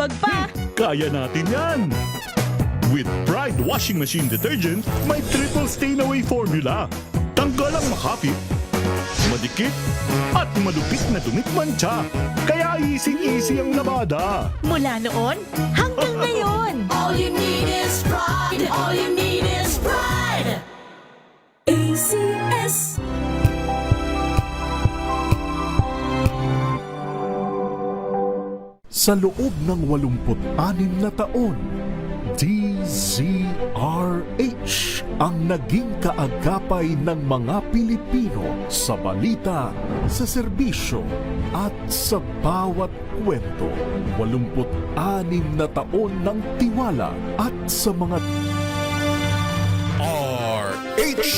lumamig pa. Kaya natin yan! With Pride Washing Machine Detergent, may triple stain-away formula. Tanggal ang makapit, madikit, at malupit na dumit mancha. Kaya easy-easy ang labada. Mula noon hanggang ngayon. All you need is pride. All you need is pride. ACS. Sa loob ng 86 na taon, DZRH ang naging kaagapay ng mga Pilipino sa balita, sa serbisyo at sa bawat kwento. 86 na taon ng tiwala at sa mga RH.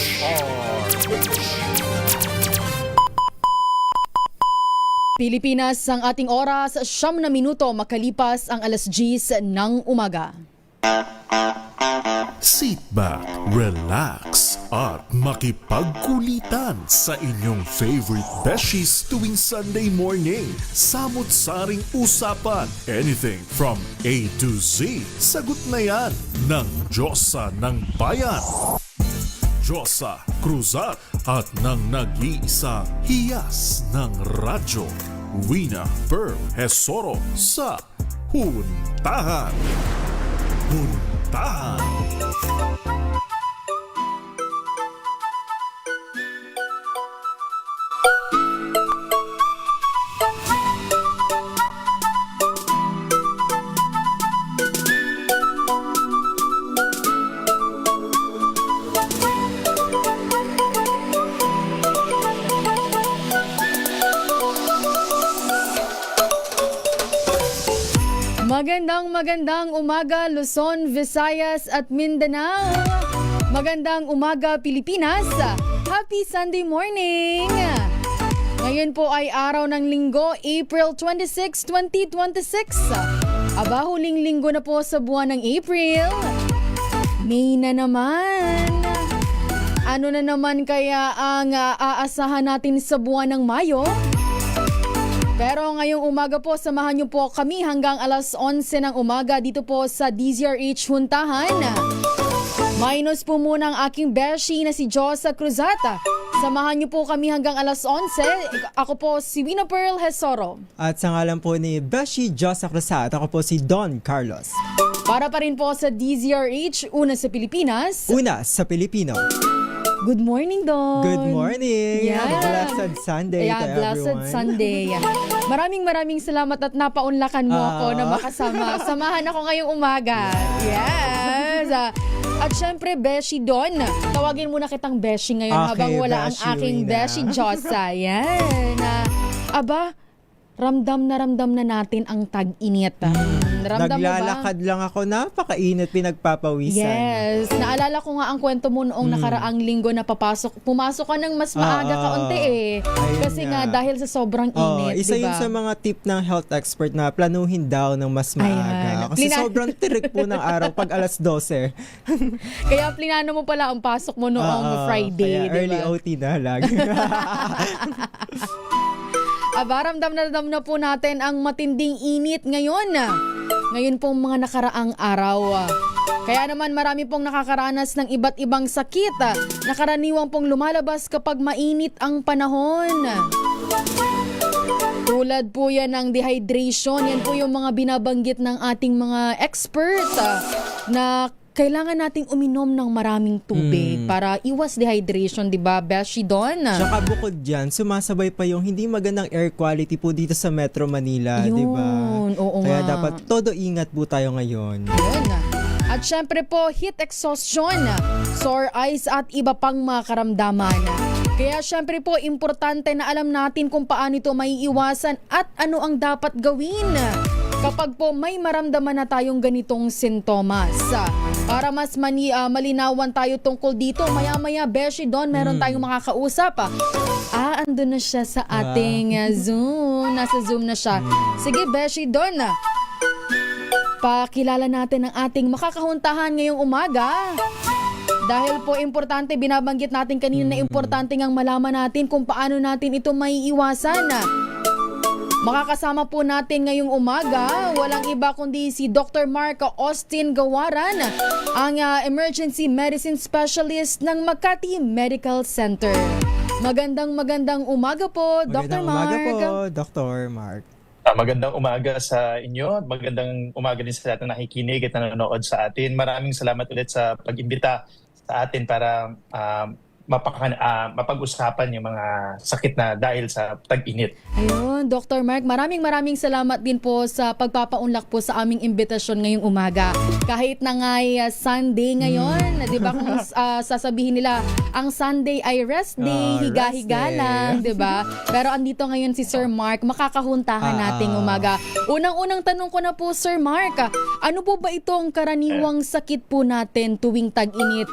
Pilipinas, ang ating oras, 9 na minuto makalipas ang alas 10 ng umaga. Sit back, relax, at makipagkulitan sa inyong favorite besties tuwing Sunday morning. Samot-saring usapan, anything from A to Z. Sagot na yan ng Diyosa ng Bayan, Diyosa Cruzat, at ng nag-iisa hiyas ng radyo, Wina Pearl Hesoro sa Huntahan. Huntahan. Magandang umaga Luzon, Visayas at Mindanao. Magandang umaga Pilipinas. Happy Sunday morning. Ngayon po ay araw ng Linggo, April 26, 2026. Aba, huling linggo na po sa buwan ng April. May na naman. Ano na naman kaya ang aasahan natin sa buwan ng Mayo? Pero ngayong umaga po, samahan niyo po kami hanggang alas 11 ng umaga dito po sa DZRH Huntahan. Minus po muna ang aking beshi na si Diyosa Cruzata. Samahan niyo po kami hanggang alas 11. Ako po si Wina Pearl Hesoro. At sa ngalan po ni Beshi Diyosa Cruzata, ako po si Don Carlos. Para pa rin po sa DZRH, una sa Pilipinas. Una sa Pilipino. Good morning, Don. Good morning. Yeah. Blessed Sunday to Blessed everyone. Sunday. Maraming salamat at napaunlakan mo ako na makasama. Samahan ako ngayong umaga. Yes. At syempre, Beshi Don. Tawagin muna kitang Beshi ngayon Okay, habang wala ang Beshi, aking Wina. Beshi Diyosa. Yan. Aba, ramdam na natin ang tag-init. Naramdam mo ba? Naglalakad lang ako, napakainit, pinagpapawisan. Yes. Naalala ko nga ang kwento mo noong nakaraang linggo na pumasok ka ng mas maaga kaunti eh. Ayun Kasi nga. nga dahil sa sobrang init, isa diba? yun sa mga tip ng health expert na planuhin daw ng mas maaga. Ayan. Kasi sobrang tirik po ng araw pag alas 12. Kaya plinano mo pala ang pasok mo noong Friday, Kaya early diba? OT na lang. Aba, ramdam na po natin ang matinding init ngayon. Ngayon pong mga nakaraang araw. Kaya naman marami pong nakakaranas ng iba't ibang sakit na karaniwang pong lumalabas kapag mainit ang panahon. Tulad po yan ng dehydration. Yan po yung mga binabanggit ng ating mga expert na kailangan nating uminom ng maraming tubig para iwas dehydration, di ba, Beshi Don? Tsaka bukod dyan, sumasabay pa yung hindi magandang air quality po dito sa Metro Manila, di ba? Yun, oo Kaya nga. dapat todo ingat po tayo ngayon. Yun. At syempre po, heat exhaustion, sore eyes at iba pang mga karamdaman. Kaya syempre po, importante na alam natin kung paano ito maiiwasan at ano ang dapat gawin kapag po may maramdaman na tayong ganitong sintomas. Para mas malinawan tayo tungkol dito, maya-maya, Beshi Don, meron tayong makakausap. Andun na siya sa ating Zoom. Nasa Zoom na siya. Sige, Beshi Don, pakilala natin ang ating makakahuntahan ngayong umaga. Dahil po importante, binabanggit natin kanina na importante ngang malaman natin kung paano natin ito maiiwasan. Makakasama po natin ngayong umaga, walang iba kundi si Dr. Mark Austin Gawaran, ang Emergency Medicine Specialist ng Makati Medical Center. Magandang umaga po, Dr. Magandang umaga Mark. po, Dr. Mark. Magandang umaga sa inyo at magandang umaga din sa lahat na nakikinig at nanonood sa atin. Maraming salamat ulit sa pag-imbita sa atin para mapag-usapan yung mga sakit na dahil sa tag-init. Ayun, Dr. Mark, maraming salamat din po sa pagpapaunlak po sa aming imbitasyon ngayong umaga. Kahit na nga'y Sunday ngayon, di ba kung sasabihin nila, ang Sunday ay rest day, higa-higa rest day. lang, di ba? Pero andito ngayon si Sir Mark, makakahuntahan nating umaga. Unang-unang tanong ko na po, Sir Mark, ano po ba itong karaniwang sakit po natin tuwing tag-init?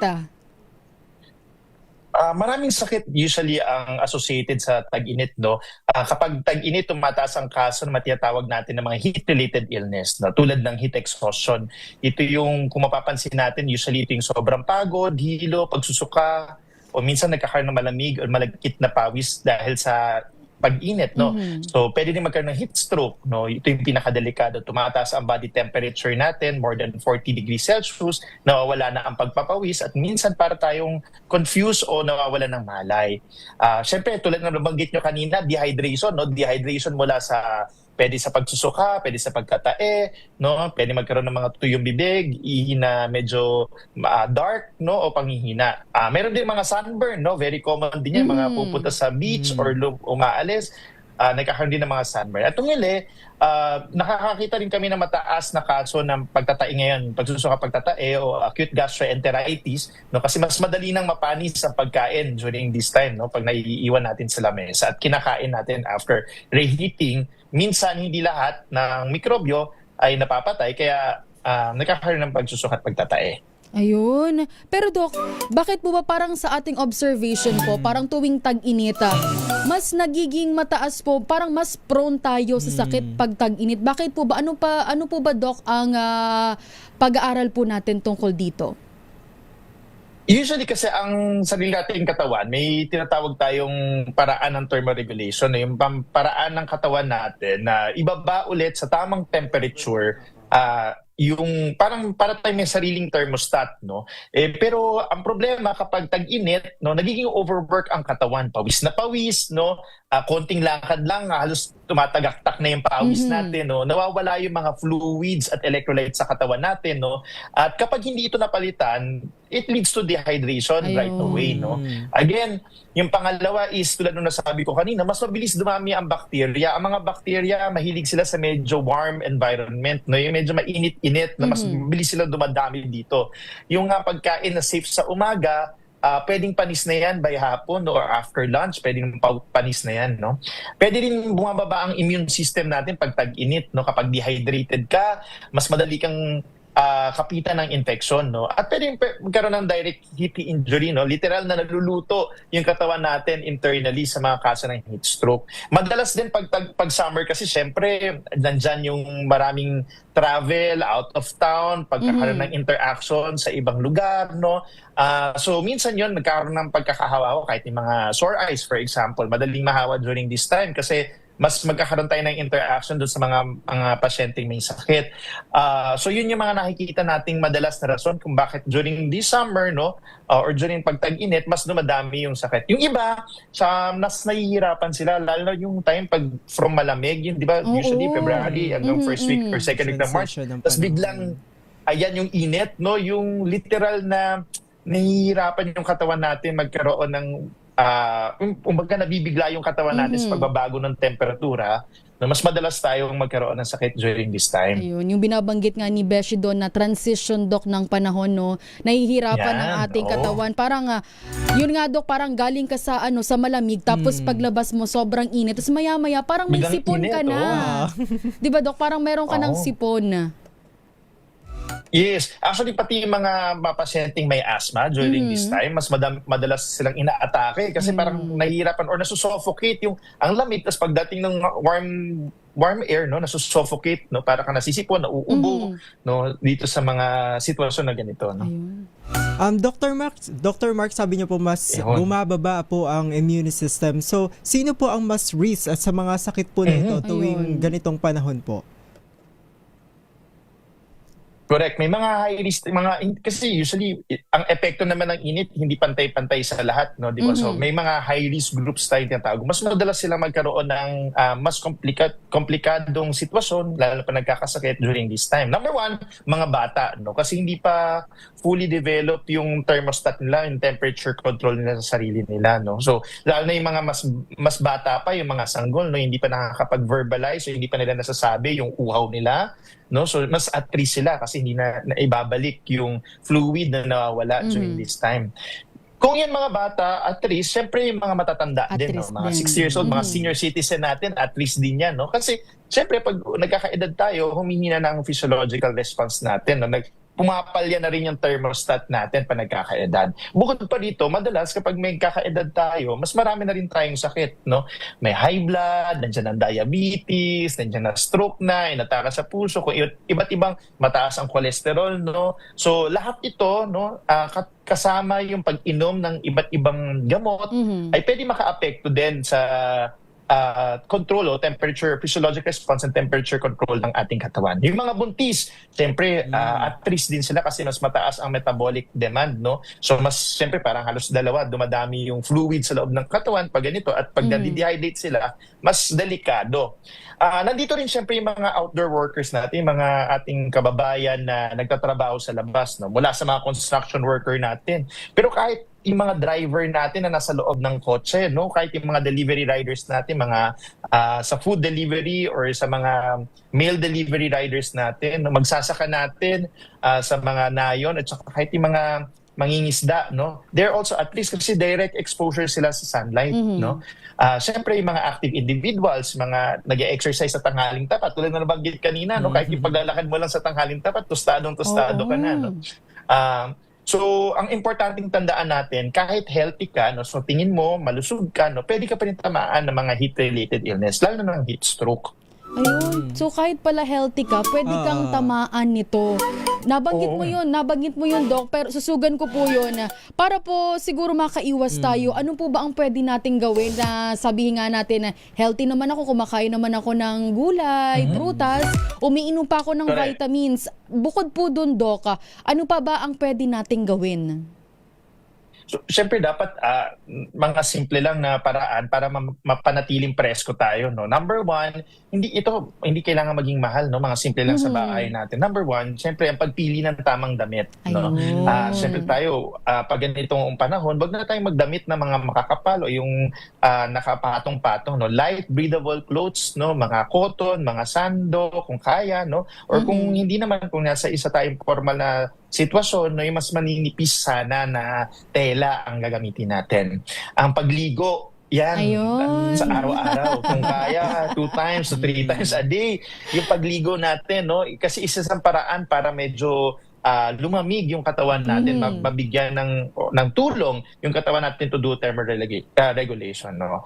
Maraming sakit usually ang associated sa tag-init, no? Kapag tag-init, tumataas ang kaso na tinatawag natin ng mga heat-related illness, no? Tulad ng heat exhaustion. Ito yung, kung mapapansin natin, usually ito yung sobrang pagod, hilo, pagsusuka, o minsan nagkakaroon ng malamig o malagkit na pawis dahil sa pag-init, no? So, pwede din magkaroon ng heat stroke, no? Ito yung pinakadelikado. Tumataas ang body temperature natin, more than 40 degrees Celsius, nawawala na ang pagpapawis, at minsan para tayong confused o nawawala ng malay. Siyempre, tulad ng nabanggit nyo kanina, dehydration, no? Dehydration mula sa pwede sa pagsusuka, pwede sa pagkatae, no? Pwede magkaroon ng mga tuyong bibig, ihi na medyo dark, no? O panghihina. Meron din mga sunburn, no? Very common din yan, mga pupunta sa beach or umaalis, nagkakaroon din ng mga sunburn. At tungili, nakakakita rin kami ng mataas na kaso ng pagtatae ngayon, pagsusuka, pagtatae o acute gastroenteritis, no? Kasi mas madali nang mapanis ang pagkain during this time, no? Pag naiiwan natin sa lamesa at kinakain natin after reheating, minsan hindi lahat ng mikrobyo ay napapatay, kaya nagkakaroon ng pagsusuka at pagtatae. Ayun. Pero Doc, bakit po ba parang sa ating observation po, parang tuwing tag-init, mas nagiging mataas po, parang mas prone tayo sa sakit pag tag-init? Bakit po ba? Ano po ba, Doc, ang pag-aaral po natin tungkol dito? Usually kasi ang sarili nating katawan, may tinatawag tayong paraan ng thermoregulation, yung paraan ng katawan natin na ibaba ulit sa tamang temperature, yung para tayong may sariling thermostat, no? Pero ang problema kapag tag-init, no, nagiging overwork ang katawan, pawis na pawis, no? Konting lakad lang, halos tumatagaktak na yung pawis natin, no? Nawawala yung mga fluids at electrolytes sa katawan natin, no? At kapag hindi ito napalitan, it leads to dehydration right away, no? Again, yung pangalawa is, tulad nung nasabi ko kanina, mas mabilis dumami ang bacteria. Ang mga bacteria, mahilig sila sa medyo warm environment, no? Yung medyo mainit-init, na mas mabilis sila dumadami dito. Yung pagkain na safe sa umaga, pwedeng panis na yan by hapon or after lunch, pwedeng panis na yan, no? Pwede rin bumababa ang immune system natin pag tag-init, no? Kapag dehydrated ka, mas madali kang kapitan ng infection, no? At pwede magkaroon ng direct heat injury, no? Literal na naluluto yung katawan natin internally sa mga kaso ng heat stroke. Madalas din pag summer kasi syempre nandyan yung maraming travel out of town, pagkakaroon ng interaction sa ibang lugar, no? So minsan yon nagkaroon ng pagkakahawa kahit yung mga sore eyes, for example, madaling mahawa during this time kasi mas magkakaroon tayo ng interaction doon sa mga pasyenteng may sakit. So yun yung mga nakikita nating madalas na rason kung bakit during this summer, no, or during pagtag-init, mas dumadami yung sakit. Yung iba, mas nahihirapan sila, lalo na yung time pag from malamig, yun, di ba, usually February hanggang first week or second week ng March, tapos biglang, ayan yung init, no, yung literal na nahihirapan yung katawan natin magkaroon ng umbaga nabibigla yung katawan natin sa pagbabago ng temperatura, na mas madalas tayong magkaroon ng sakit during this time. Ayun, yung binabanggit nga ni Beshi doon na transition, Doc, ng panahon, no, nahihirapan ang ating katawan. Parang, yun nga, Doc, parang galing ka sa malamig, tapos paglabas mo sobrang init, tapos maya-maya parang may Biglang sipon init, ka na. Di ba, Doc? Parang meron ka ng sipon. Yes. Actually, pati yung mga pasyenteng may asthma during this time, mas madalas silang inaatake kasi parang nahihirapan or nasusuffocate yung ang lamig. Tapos pagdating ng warm air, no, nasusuffocate, no, para ka nasisipon, nauubo, no, dito sa mga sitwasyon na ganito, no. Ayun. Dr. Mark, sabi niyo po mas Yun. bumababa po ang immune system. So, sino po ang mas risk at sa mga sakit po nito tuwing Ayun. ganitong panahon po? Correct. May mga high risk, kasi usually, ang epekto naman ng init, hindi pantay-pantay sa lahat, no? Di ba? So, may mga high risk groups tayo tinatawag. Mas madalas sila magkaroon ng mas komplikadong sitwasyon, lalo pa nagkakasakit during this time. Number one, mga bata, no? Kasi hindi pa fully developed yung thermostat nila, yung temperature control nila sa sarili nila, no? So, lalo na yung mga mas bata pa, yung mga sanggol, no? Hindi pa nakakapag-verbalize, so hindi pa nila nasasabi yung uhaw nila, no? So mas at risk sila kasi hindi na ibabalik yung fluid na nawawala during this time. Kung yan mga bata, at risk, syempre yung mga matatanda At din, no? risk Mga din. 60 years old, mga senior citizen natin, at risk din yan, no? Kasi syempre pag nagkakaedad tayo, humihina na ang physiological response natin, no? Pumapalya na rin yung thermostat natin pa nagkakaedad. Bukod pa dito, madalas kapag may kakaedad tayo, mas marami na rin tayong sakit, no? May high blood, nandiyan ang diabetes, nandiyan na stroke na, inataka sa puso, kung iba't ibang mataas ang cholesterol, no? So lahat ito, no, kasama yung pag-inom ng iba't ibang gamot ay pwede maka-apekto din sa control o temperature, physiological response and temperature control ng ating katawan. Yung mga buntis, siyempre at risk din sila kasi mas mataas ang metabolic demand, no? So mas siyempre parang halos dalawa, dumadami yung fluid sa loob ng katawan pag ganito at pag nadi-dehydrate sila, mas delikado. Nandito rin siyempre yung mga outdoor workers natin, yung mga ating kababayan na nagtatrabaho sa labas, no? Mula sa mga construction worker natin. Pero kahit yung mga driver natin na nasa loob ng kotse, no? Kahit yung mga delivery riders natin, mga sa food delivery or sa mga mail delivery riders natin, no? Magsasaka natin sa mga nayon at saka kahit yung mga mangingisda, no? They're also at least kasi direct exposure sila sa sunlight, no? Siyempre yung mga active individuals, mga nag-exercise sa tanghaling tapat, tulad na nabanggit kanina, no? Kahit yung paglalakad mo lang sa tanghaling tapat, tostado ka na, no? So, ang importanteng tandaan natin, kahit healthy ka, no, so tingin mo, malusog ka, no, pwede ka pa rin tamaan ng mga heat-related illness, lalo na ng heat stroke. Ayun. So kahit pala healthy ka, pwede kang tamaan nito. Nabanggit mo yun, Doc, pero susugan ko po yun. Para po siguro makaiwas tayo, ano po ba ang pwede nating gawin na sabihin nga natin na healthy naman ako, kumakain naman ako ng gulay, prutas, umiinom pa ako ng Correct. vitamins. Bukod po dun, Doc, ano pa ba ang pwede nating gawin? So, syempre dapat mga simple lang na paraan para mapanatiling presko tayo, no. Number one, hindi kailangan maging mahal, no. Mga simple lang sa bahay natin. Number one, syempre ang pagpili ng tamang damit, no. Ayun. Syempre tayo pag ganitong panahon, wag na tayong magdamit ng mga makakapal o yung nakapatong-patong, no. Light breathable clothes, no, mga cotton, mga sando kung kaya, no. Or kung hindi naman, kung nasa isa tayong formal na sitwasyon, no, yung mas maninipis sana na tela ang gagamitin natin. Ang pagligo, yan, Ayun. sa araw-araw. Kung kaya, 2 times to 3 times a day. Yung pagligo natin, no, kasi isa sa paraan para medyo lumamig yung katawan natin, mabigyan ng tulong yung katawan natin to do thermoregulation, no.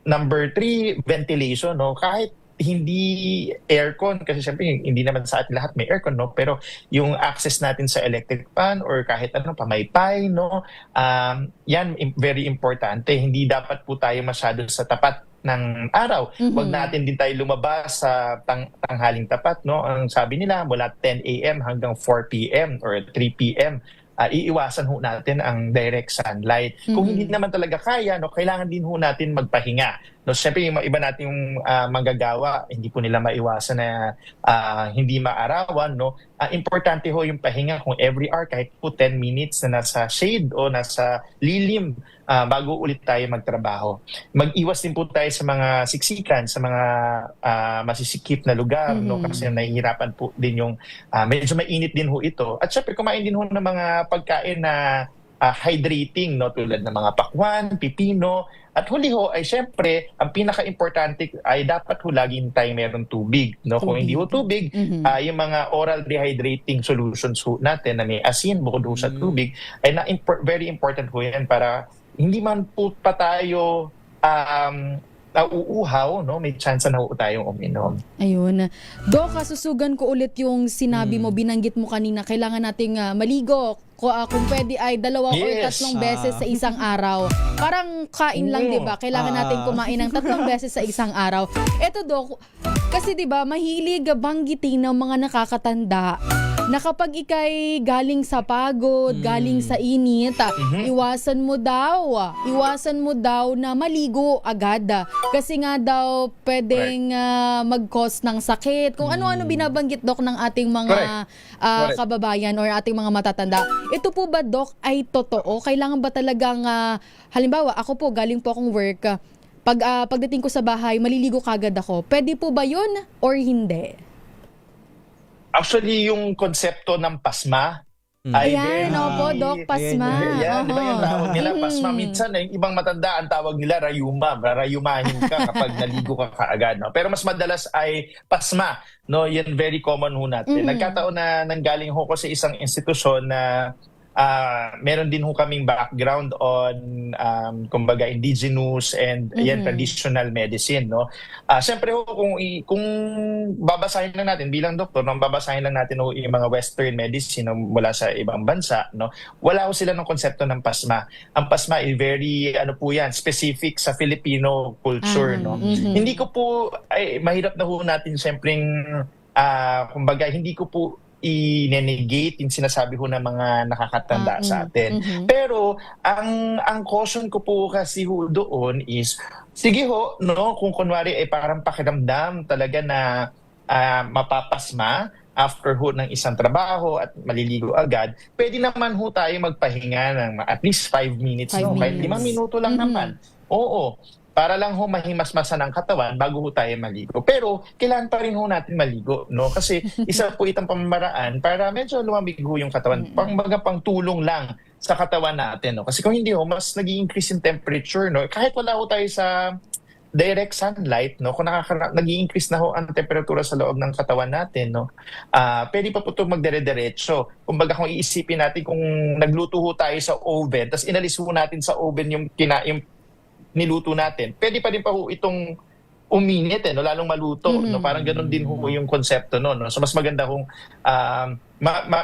Number 3, ventilation, no. Kahit hindi aircon, kasi syempre hindi naman sa atin lahat may aircon, no, pero yung access natin sa electric fan or kahit ano, pamaypay, no, yan very importante. Hindi dapat po tayo masyado sa tapat ng araw. Huwag natin din tayo lumabas sa tanghaling tapat, no. Ang sabi nila mula 10 a.m. hanggang 4 p.m. or 3 p.m. Iiwasan ho natin ang direct sunlight. Kung hindi naman talaga kaya, no, kailangan din ho natin magpahinga. No, siyempre yung iba nating manggagawa, hindi po nila maiwasan na hindi maarawan, no. Importante ho yung pahinga kung every hour, kahit po 10 minutes na nasa shade o nasa lilim bago ulit tayo magtrabaho. Mag-iwas din po tayo sa mga siksikan, sa mga masisikip na lugar, no, kasi nahihirapan po din yung medyo mainit din ho ito. At syempre kumain din ho ng mga pagkain na hydrating, no, tulad ng mga pakwan, pipino. At huli ho ay syempre, ang pinaka-importante ay dapat ho laging tayo meron tubig, no? Kung hindi ho tubig, yung mga oral dehydrating solutions ho natin na may asin bukod ho sa tubig ay very important ho yan para hindi man po pa tayo nauuhaw, no, may chance na ho tayong uminom. Ayun. Dok, kasusugan ko ulit yung sinabi mo, binanggit mo kanina, kailangan nating maligo. Kung pwede ay 2 o Yes. 3 beses sa isang araw. Parang kain lang, Oo. 'di ba? Kailangan natin kumain ng 3 beses sa isang araw. Eto, Dok, kasi 'di ba, mahilig banggitin ng mga nakakatanda na kapag ikay galing sa pagod, galing sa init, iwasan mo daw na maligo agad. Kasi nga daw pwedeng mag-cause ng sakit. Kung ano-ano binabanggit, Dok, ng ating mga Correct. kababayan or ating mga matatanda. Ito po ba, Dok, ay totoo? Kailangan ba talagang, halimbawa, ako po, galing po akong work, pagdating ko sa bahay, maliligo kagad ako. Pwede po ba yun or hindi? Actually, yung konsepto ng pasma ay Ayan, opo, Dok, pasma. Yan, di ba yung tawag nila? Mhm. Pasma. Minsan, yung ibang matanda, ang tawag nila rayuma. Rayumahin ka kapag naligo ka kaagad. No? Pero mas madalas ay pasma. No? Yan very common ho natin. Nagkataon na nanggaling ho ko sa isang institusyon na meron din ho kaming background on kumbaga indigenous and yan traditional medicine, no. Syempre ho kung babasahin lang natin bilang doktor, nang babasahin lang natin ho yung mga western medicine mula sa ibang bansa, no. Wala ho sila ng konsepto ng pasma. Ang pasma ay very po yan, specific sa Filipino culture, no. Hindi ko po mahirap na ho natin syempleng kumbaga hindi ko po i-negate yung sinasabi ho ng mga nakakatanda sa atin. Pero ang caution ko po kasi ho doon is, sige ho, no, kung kunwari ay parang pakiramdam talaga na mapapasma after ho ng isang trabaho at maliligo agad, pwede naman ho tayo magpahinga ng at least 5 minutes, 5 no? Kahit minutes. 5 minuto lang naman. Oo. Para lang ho mahimasmasan ng katawan bago ho tayo maligo. Pero kailangan pa rin ho natin maligo, no? Kasi isa po itong pamamaraan para medyo lumamig ho yung katawan. Pang tulong lang sa katawan natin, no? Kasi kung hindi ho, mas nag-i-increase yung temperature, no? Kahit wala ho tayo sa direct sunlight, no, kung nag-i-increase na ho ang temperatura sa loob ng katawan natin, no, pwede pa po ito magdire-diretso. Kumbaga kung iisipin natin kung nagluto ho tayo sa oven, tapos inalis ho natin sa oven yung niluto natin, pwede pa din pa ho itong uminit, no, lalong maluto, no, parang ganoon din ho yung konsepto, no. So mas maganda kung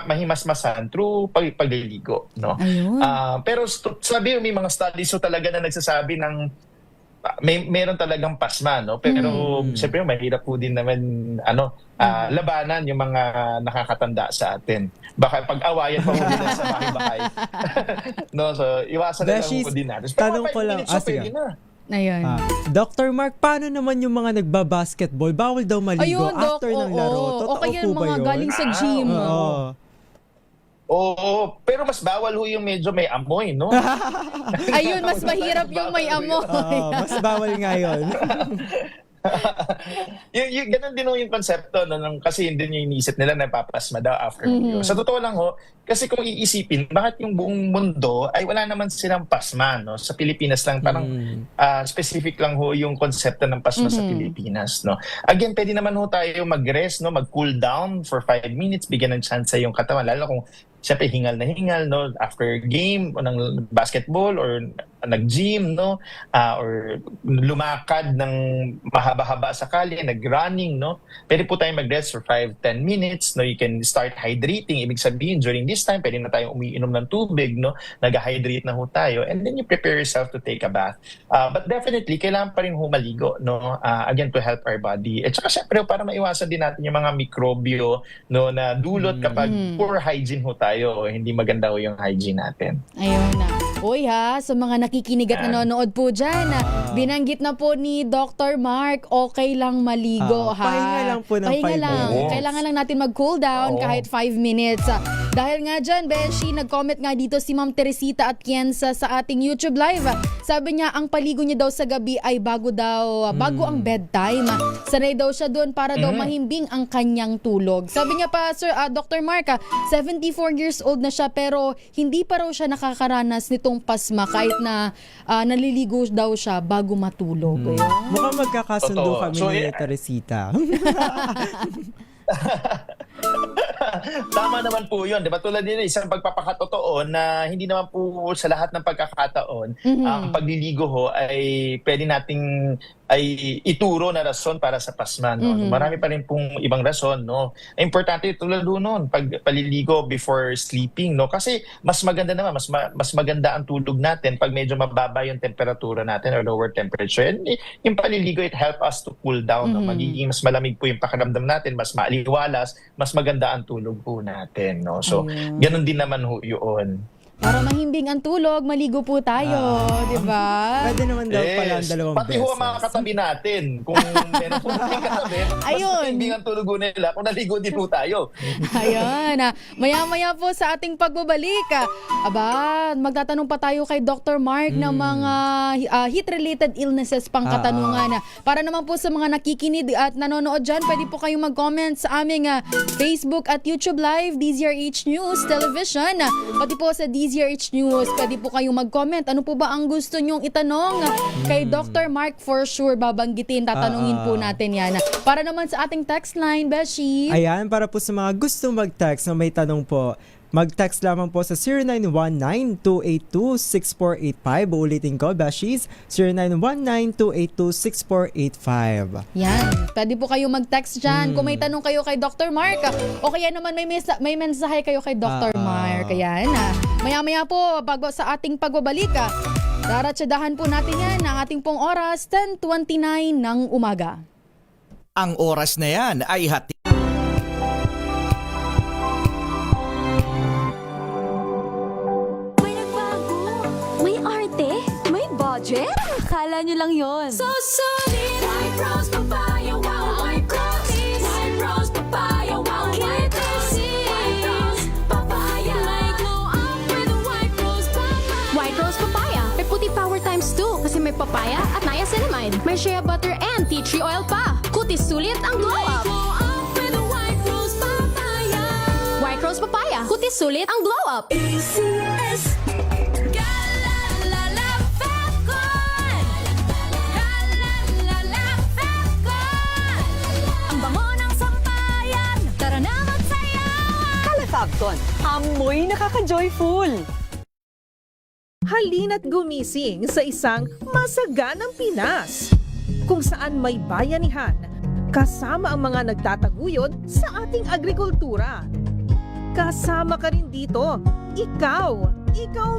mahimasmasan through pagliligo, no. Pero sabi may mga studies so talaga na nagsasabi ng meron talagang pasma, no, pero siyempre mahirap po din naman labanan yung mga nakakatanda sa atin. Baka pag-awayan pa mo din sa bahay-bahay. No, so iwasan na lang po din natin. Tanong ko lang, pwede na. Ayun. Dr. Mark, paano naman yung mga nagbabasketball? Bawal daw maligo Ayun, Dok, after ng laro. Totoo o kaya po ba mga yun? galing sa gym. Oo. Oo, pero mas bawal ho yung medyo may amoy, no? Ayun, mas mahirap yung may amoy. Oo, mas bawal nga yun. yung ganun din ho yung konsepto, no, kasi hindi nyo inisip nila na papasma daw after video. Sa totoo lang ho, kasi kung iisipin, bakit yung buong mundo ay wala naman silang pasma, no? Sa Pilipinas lang, parang specific lang ho yung konsepto ng pasma sa Pilipinas, no? Again, pwede naman ho tayo mag-rest, no? Mag-cool down for 5 minutes, bigyan ng chance yung katawan, lalo kung siyempre hingal na hingal, no, after game o ng basketball or nag-gym, no, or lumakad ng mahaba-haba sa kalye, nag-running, no, pwede po tayo mag-rest for 5-10 minutes, no. You can start hydrating, ibig sabihin during this time pwede na tayong umiinom ng tubig, no, nag-hydrate na ho tayo, and then you prepare yourself to take a bath. But definitely kailangan pa rin ho maligo, no, again to help our body. At saka syempre para maiwasan din natin yung mga mikrobyo, no, na dulot kapag poor hygiene ho tayo, hindi maganda ho yung hygiene natin. Ayun na. Uy ha, sa mga nakikinig at nanonood po dyan, binanggit na po ni Dr. Mark, okay lang maligo ha. Pahinga lang po ng 5 lang. minutes. Kailangan lang natin mag-cool down kahit 5 minutes. Dahil nga dyan, Beshi, nag-comment nga dito si Ma'am Teresita Atienza sa ating YouTube live. Sabi niya, ang paligo niya daw sa gabi ay bago ang bedtime. Sanay daw siya doon para daw mahimbing ang kanyang tulog. Sabi niya pa, Dr. Mark, 74 years old na siya pero hindi pa raw siya nakakaranas nitong pasma kahit na naliligo daw siya bago matulog. Mukhang magkakasundo Totoo. kami So, ni Teresita. Tama naman po yun. Diba? Tulad din isang pagpapakatotoo na hindi naman po sa lahat ng pagkakataon, ang pagliligo ho ay pwede nating ay ituro na rason para sa pasma. No? Marami pa rin pong ibang rason. No? Importante tulad noon, paliligo before sleeping. No? Kasi mas maganda naman, mas maganda ang tulog natin pag medyo mababa yung temperatura natin or lower temperature. And yung paliligo, it help us to cool down. No? Magiging mas malamig po yung pakiramdam natin, mas maaliwalas, mas maganda ang tulog po natin. No? So, ganun din naman ho yun. Para mahimbing ang tulog, maligo po tayo, di ba? Pwede naman daw pala ang dalawang Pati beses. ho ang mga katabi natin. Kung meron po tayong katabi, mas Ayun. mahimbing ang tulog nila kung naligo din po tayo. Ayan, maya-maya po sa ating pagbabalik. Magtatanong pa tayo kay Dr. Mark ng mga heat-related illnesses pang katanungan. Para naman po sa mga nakikinig at nanonood dyan, pwede po kayong mag-comment sa aming Facebook at YouTube Live, DZRH News Television. Pati po sa DZRH News, pwede po kayong mag-comment. Ano po ba ang gusto nyong itanong kay Dr. Mark? For sure, babanggitin, tatanungin po natin yan. Para naman sa ating text line, Beshi. Ayan, para po sa mga gusto mag-text na may tanong po, mag-text lamang po sa 0919-282-6485. Ulitin ko, Beshies, 0919-282-6485. Yan. Pwede po kayo mag-text dyan. Kung may tanong kayo kay Dr. Mark, o kaya naman may mensahe kayo kay Dr. Mark. Ayan. Maya-maya po, bago sa ating pagbabalik, daratsadahan po natin yan ang ating pong oras, 10:29 ng umaga. Ang oras na yan ay hati. May nagbago. May arte. May budget. Akala nyo lang yon. So solid. White rose papaya, wow, white rose. White rose papaya, wow, white rose. White rose papaya. May glow up with white rose papaya. White Rose Papaya. May puti power times 2 kasi may papaya at niacinamide. May shea butter and tea tree oil pa. Kutis sulit ang glow May up. glow up with white rose papaya. White Rose Papaya. Kutis sulit ang glow up. ACS. Galalala Falcon. Galalala Falcon. Ang bango ng sampayan. Tara na magsayawan. Calefabcon, amoy nakaka-joyful. Halina't gumising sa isang masaganang Pinas, kung saan may bayanihan, kasama ang mga nagtataguyod sa ating agrikultura. Kasama ka rin dito, ikaw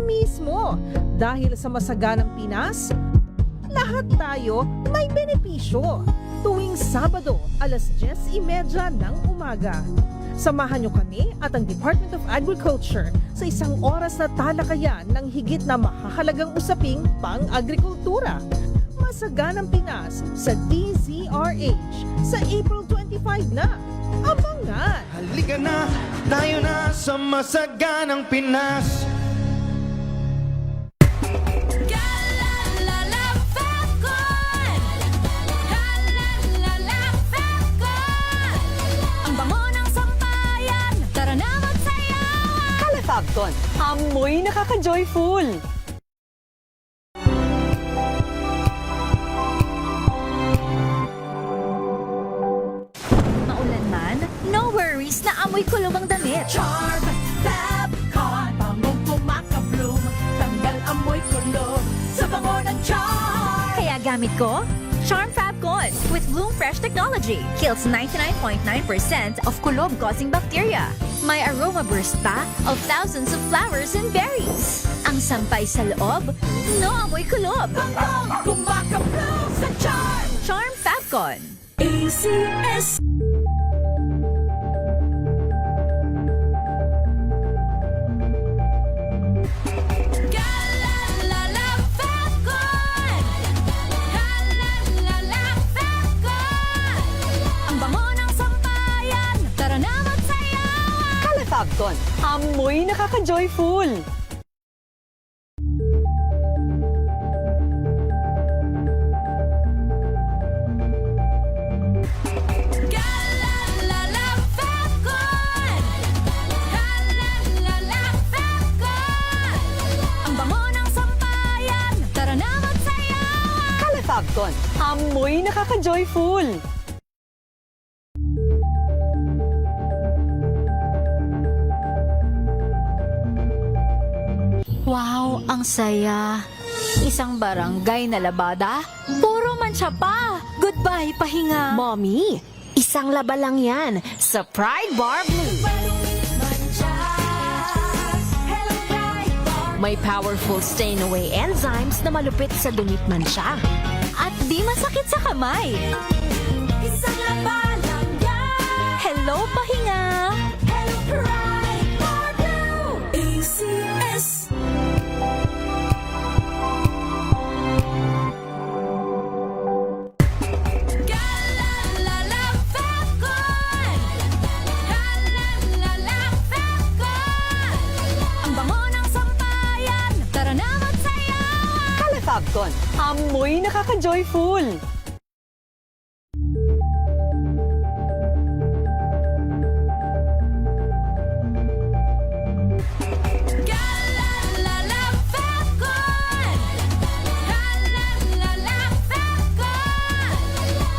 mismo. Dahil sa masaganang Pinas, lahat tayo may benepisyo. Tuwing Sabado, alas 10:30 ng umaga. Samahan niyo kami at ang Department of Agriculture sa isang oras na talakayan ng higit na mahahalagang usaping pang-agrikultura. Masaganang Pinas sa DZRH sa April 25 na. Abangan! Halika na, tayo na sa masaganang Pinas. Galalala Falcon. Galalala Falcon. Ang bango ng sampayan. Tara na magsayawan. Calefabcon, amoy nakaka-joyful. Maulan man, no worries na amoy kulog ang damit. Charm Fabcon. Bangong kumakabloom. Tanggal amoy kulog sa bango ng charm. Kaya gamit ko, Charm Fabcon with Bloom Fresh Technology. Kills 99.9% of kulob-causing bacteria. May aroma burst pa of thousands of flowers and berries. Ang sampay sa loob, no amoy kulob. Bangong kumakabloom sa charm. Charm Fabcon. ACS. Galalala Falcon. Galalala Falcon. Ang bango ng sampayan. Tara na magsayawan. Calefabcon, amoy nakaka-joyful. Galalala Falcon. Galalala Falcon. Ang bango ng sampayan. Tara na magsayawan. Calefabcon, amoy nakaka-joyful. Wow, Wow, ang saya. Isang barangay na labada, puro mancha pa. Goodbye, pahinga. Mommy, isang laba lang yan sa Pride Bar Blue. May powerful stain-away enzymes na malupit sa dumit mansya. At di masakit sa kamay. Isang laba lang yan. Hello, pahinga. Hello, Pride Bar Blue. ACS. Galalala Falcon. Galalala Falcon. Ang bango ng sampayan. Tara na magsayawan. Calafabcon, amoy nakaka-joyful. Galalala Falcon. Galalala Falcon.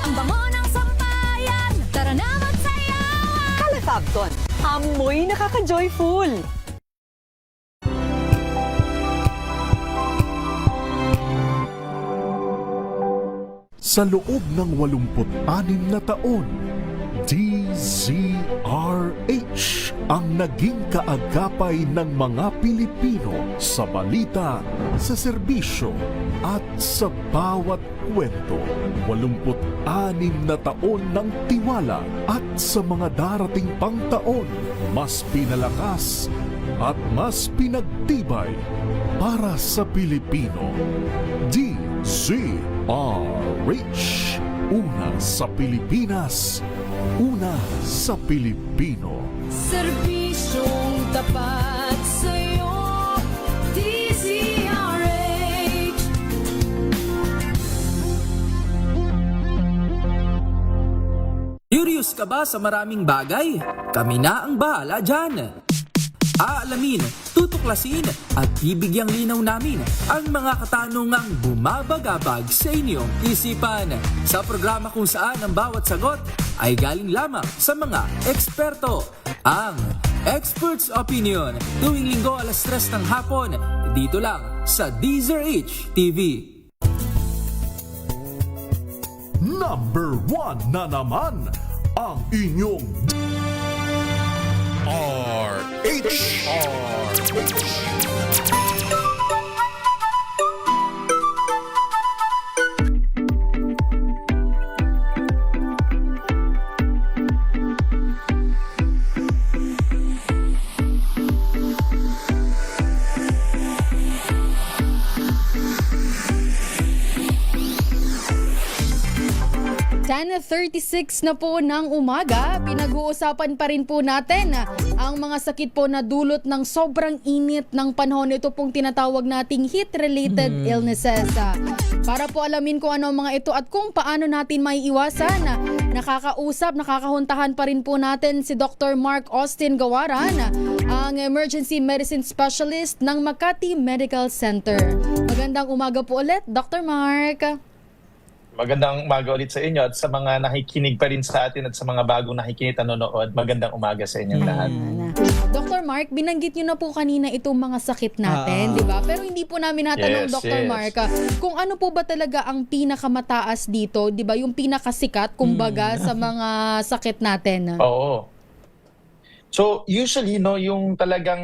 Ang bango ng sampayan. Tara na magsayawan. Calafabcon, amoy nakaka-joyful. Sa loob ng 86 na taon, DZRH ang naging kaagapay ng mga Pilipino sa balita, sa serbisyo at sa bawat kwento. 86 na taon ng tiwala at sa mga darating pang taon, mas pinalakas at mas pinagtibay para sa Pilipino. DZRH, una sa Pilipinas, una sa Pilipino. Serbisyong tapat sa'yo, DZRH. Curious ka ba sa maraming bagay? Kami na ang bahala dyan. Aalamin, tutuklasin at bibigyang linaw namin ang mga katanungang bumabagabag sa inyong isipan. Sa programa kung saan ang bawat sagot ay galing lamang sa mga eksperto. Ang Expert's Opinion, tuwing linggo 3:00 ng hapon, dito lang sa DZRH TV. Number 1 na naman ang inyong RH. Sana 36 na po ng umaga, pinag-uusapan pa rin po natin ang mga sakit po na dulot ng sobrang init ng panahon. Ito pong tinatawag nating heat-related illnesses. Para po alamin kung ano ang mga ito at kung paano natin maiiwasan, nakakahuntahan pa rin po natin si Dr. Mark Austin Gawaran, ang Emergency Medicine Specialist ng Makati Medical Center. Magandang umaga po ulit, Dr. Mark. Magandang umaga ulit sa inyo at sa mga nakikinig pa rin sa atin at sa mga bagong nakikinig at nanonood. Magandang umaga sa inyong lahat. Dr. Mark, binanggit nyo na po kanina itong mga sakit natin, di ba? Pero hindi po namin natanong, Yes, Dr. yes. Mark, kung ano po ba talaga ang pinakamataas dito, di ba? Yung pinakasikat, kumbaga, sa mga sakit natin. Oo. So usually no, yung talagang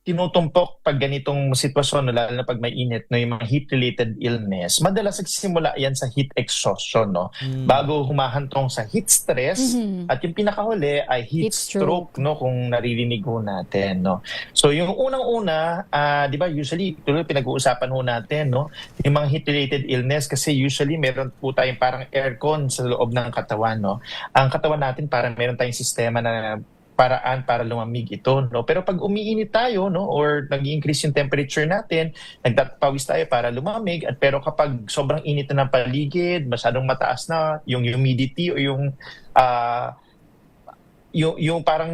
tinutumpok pag ganitong sitwasyon, lalo na pag may init, no, yung mga heat-related illness, madalas nagsisimula yan sa heat exhaustion, no? Bago humahantong sa heat stress, at yung pinakahuli ay heat stroke, no, kung naririnig ho natin, no? So yung unang-una, di ba, usually, tuloy pinag-uusapan ho natin, no, yung mga heat-related illness, kasi usually meron po tayong parang aircon sa loob ng katawan, no? Ang katawan natin parang meron tayong sistema na paraan para lumamig ito, no? Pero pag umiinit tayo, no, or nag-increase yung temperature natin, nagtatapawis tayo para lumamig, at pero kapag sobrang init na ng paligid, masyadong mataas na yung humidity o yung parang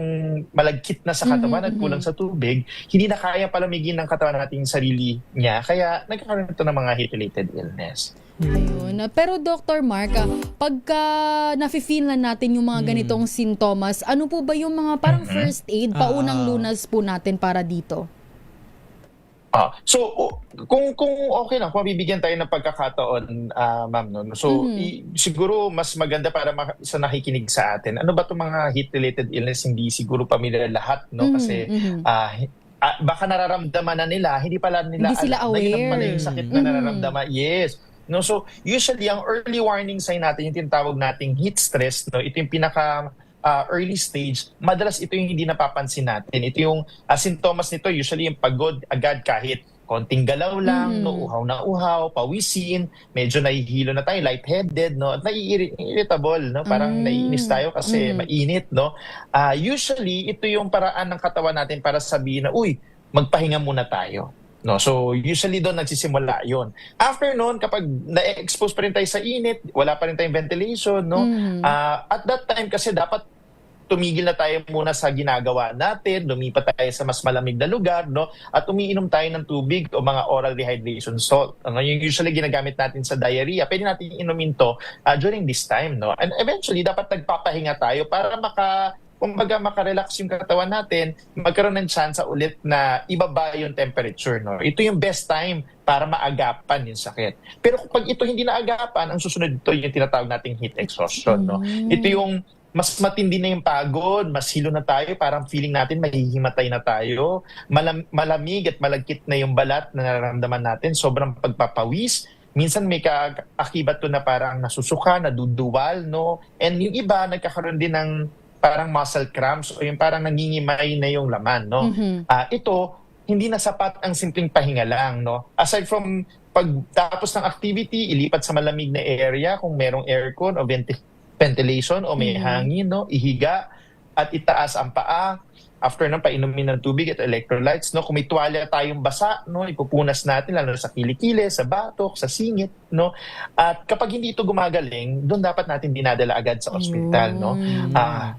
malagkit na sa katawan at kulang sa tubig, hindi na kaya palamigin ng katawan natin yung sarili niya, kaya nagkakaroon ito ng mga heat-related illness. Ayun. Pero Dr. Mark, pagka nafe-feel na natin yung mga ganitong sintomas, ano po ba yung mga parang first aid, paunang lunas po natin para dito? Kung okay lang, kung mabibigyan tayo ng pagkakataon, ma'am, no? So, siguro mas maganda para sa nakikinig sa atin. Ano ba 'tong mga heat-related illness? Hindi siguro pamilyar lahat, no? Kasi baka nararamdaman na nila, hindi pala nila Hindi sila alam na yun ang aware. pala yung sakit na nararamdaman. Yes. No, so usually ang early warning sign natin, yung tinatawag nating heat stress, no, ito yung pinaka early stage. Madalas ito yung hindi napapansin natin. Ito yung sintomas nito, usually yung pagod agad kahit konting galaw lang, no, uhaw na uhaw, pawisin, medyo nahihilo na tayo, lightheaded, no, at nai-irritable, no, parang naiinis tayo kasi mainit, no. Usually, ito yung paraan ng katawan natin para sabihin na, uy, magpahinga muna tayo. No, so usually doon nagsisimula 'yon. After noon, kapag na-expose pa rin tayo sa init, wala pa rin tayong ventilation, no. At that time kasi dapat tumigil na tayo muna sa ginagawa natin, lumipat tayo sa mas malamig na lugar, no? At umiinom tayo ng tubig o mga oral rehydration salt. Ano yung usually ginagamit natin sa diarrhea, pwede natin inumin to during this time, no? And eventually, dapat nagpapahinga tayo para makarelax yung katawan natin, magkaroon ng chance ulit na ibaba yung temperature, no? Ito yung best time para maagapan yung sakit. Pero kapag ito hindi naagapan, ang susunod ito yung tinatawag nating heat exhaustion, no? Ito yung mas matindi na yung pagod, mas hilo na tayo, parang feeling natin mahihimatay na tayo, malamig at malagkit na yung balat na nararamdaman natin, sobrang pagpapawis. Minsan may kaakibat to na parang nasusuka, naduduwal, no? And yung iba, nagkakaroon din ng parang muscle cramps o yung parang nangingimay na yung laman, no? Ito, hindi na sapat ang simpleng pahinga lang, no? Aside from pagtapos ng activity, ilipat sa malamig na area kung merong aircon o ventilation o may hangin, no? Ihiga at itaas ang paa. After nun, painumin ng tubig at electrolytes, no? Kung may tuwalya tayong basa, no, ipupunas natin lalo sa kilikili, sa batok, sa singit, no? At kapag hindi ito gumagaling, doon dapat natin dinadala agad sa ospital, no?